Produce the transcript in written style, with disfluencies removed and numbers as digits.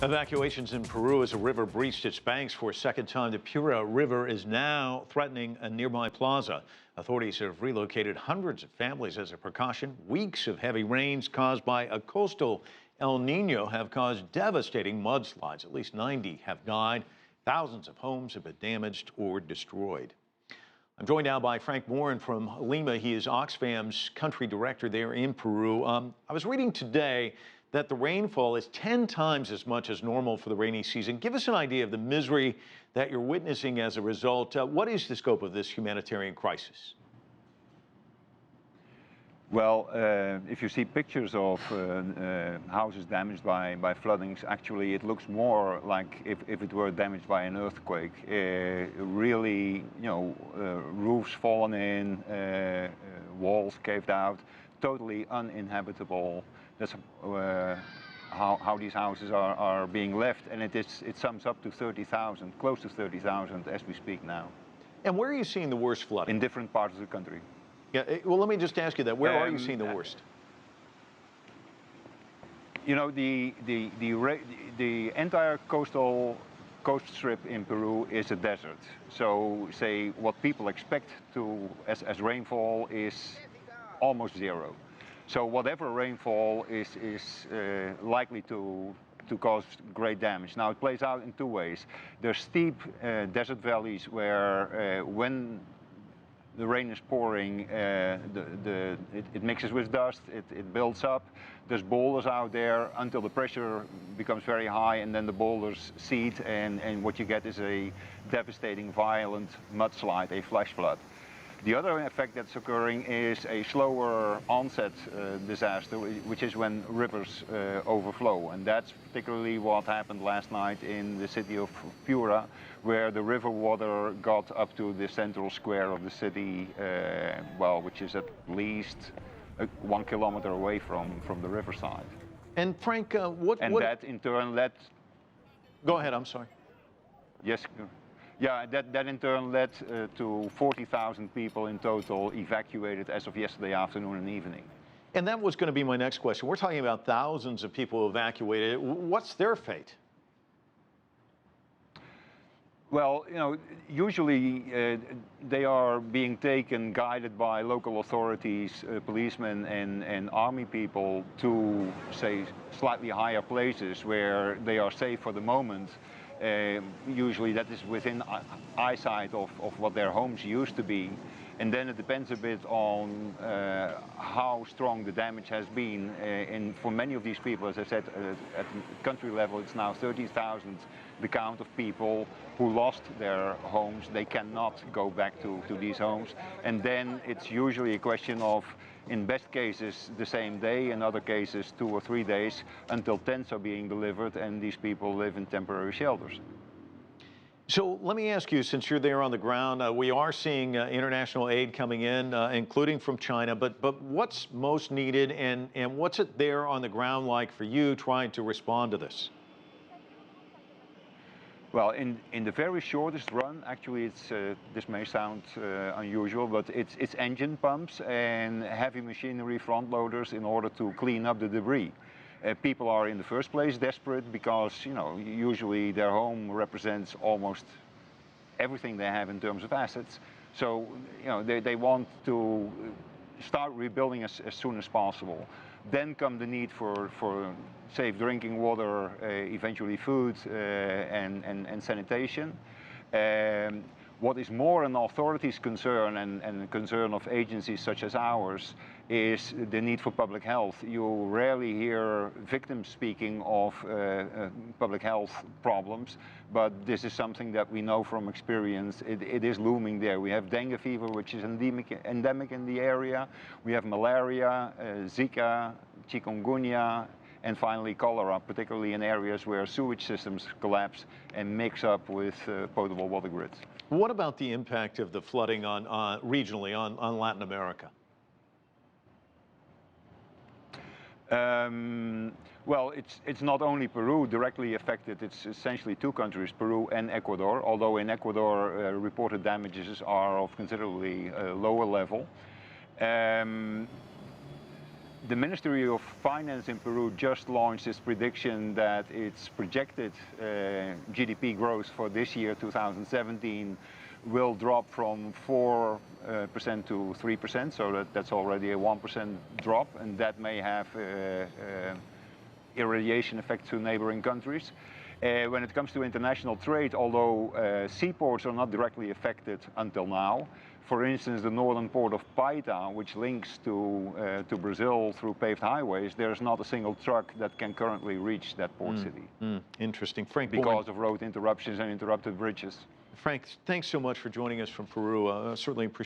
Evacuations in Peru as a river breached its banks for a second time. The Piura River is now threatening a nearby plaza. Authorities have relocated hundreds of families as a precaution. Weeks of heavy rains caused by a coastal El Nino have caused devastating mudslides. At least 90 have died. Thousands of homes have been damaged or destroyed. I'm joined now by Frank Boeren from Lima. He is Oxfam's country director there in Peru. I was reading today that the rainfall is 10 times as much as normal for the rainy season. Give us an idea of the misery that you're witnessing as a result. What is the scope of this humanitarian crisis? Well, if you see pictures of houses damaged by floodings, actually it looks more like if it were damaged by an earthquake. Really, roofs fallen in, walls caved out, totally uninhabitable. That's how these houses are being left, and it sums up to 30,000, close to 30,000 as we speak now. And where are you seeing the worst flooding? In different parts of the country. Yeah, well, let me just ask you that. Where are you seeing the worst? You know, the entire coast strip in Peru is a desert. So, say what people expect as rainfall is almost zero. So whatever rainfall is likely to cause great damage. Now it plays out in two ways. There's steep desert valleys where when the rain is pouring, it mixes with dust, it builds up. There's boulders out there until the pressure becomes very high, and then the boulders seed, and what you get is a devastating, violent mudslide, a flash flood. The other effect that's occurring is a slower onset disaster, which is when rivers overflow. And that's particularly what happened last night in the city of Piura, where the river water got up to the central square of the city, which is at least 1 kilometer away from the riverside. And Frank, that in turn led... Go ahead, I'm sorry. Yes. Yeah, that in turn led to 40,000 people in total evacuated as of yesterday afternoon and evening. And that was going to be my next question. We're talking about thousands of people evacuated. What's their fate? Well, usually they are being taken, guided by local authorities, policemen and army people to, say, slightly higher places where they are safe for the moment. Usually that is within eyesight of what their homes used to be. And then it depends a bit on how strong the damage has been. And for many of these people, as I said, at the country level, it's now 30,000, the count of people who lost their homes. They cannot go back to these homes. And then it's usually a question of, in best cases, the same day, in other cases, 2 or 3 days, until tents are being delivered and these people live in temporary shelters. So let me ask you, since you're there on the ground, we are seeing international aid coming in, including from China, but what's most needed and what's it there on the ground like for you trying to respond to this? Well, in the very shortest run, actually, this may sound unusual, but it's engine pumps and heavy machinery front loaders in order to clean up the debris. People are in the first place desperate because, usually their home represents almost everything they have in terms of assets. So, they want to start rebuilding as soon as possible. Then come the need for safe drinking water, eventually food and sanitation. What is more an authority's concern and a concern of agencies such as ours is the need for public health. You rarely hear victims speaking of public health problems, but this is something that we know from experience. It is looming there. We have dengue fever, which is endemic in the area. We have malaria, Zika, chikungunya, and finally cholera, particularly in areas where sewage systems collapse and mix up with potable water grids. What about the impact of the flooding regionally on Latin America? Well, it's not only Peru directly affected, it's essentially 2 countries, Peru and Ecuador, although in Ecuador reported damages are of considerably lower level. The Ministry of Finance in Peru just launched its prediction that its projected GDP growth for this year, 2017, will drop from 4% to 3%, so that's already a 1% drop, and that may have irradiation effect to neighboring countries. When it comes to international trade, although seaports are not directly affected until now, for instance, the northern port of Paita, which links to Brazil through paved highways, there's not a single truck that can currently reach that port city. Interesting. Frank Boeren. Because of road interruptions and interrupted bridges. Frank, thanks so much for joining us from Peru. Certainly appreciate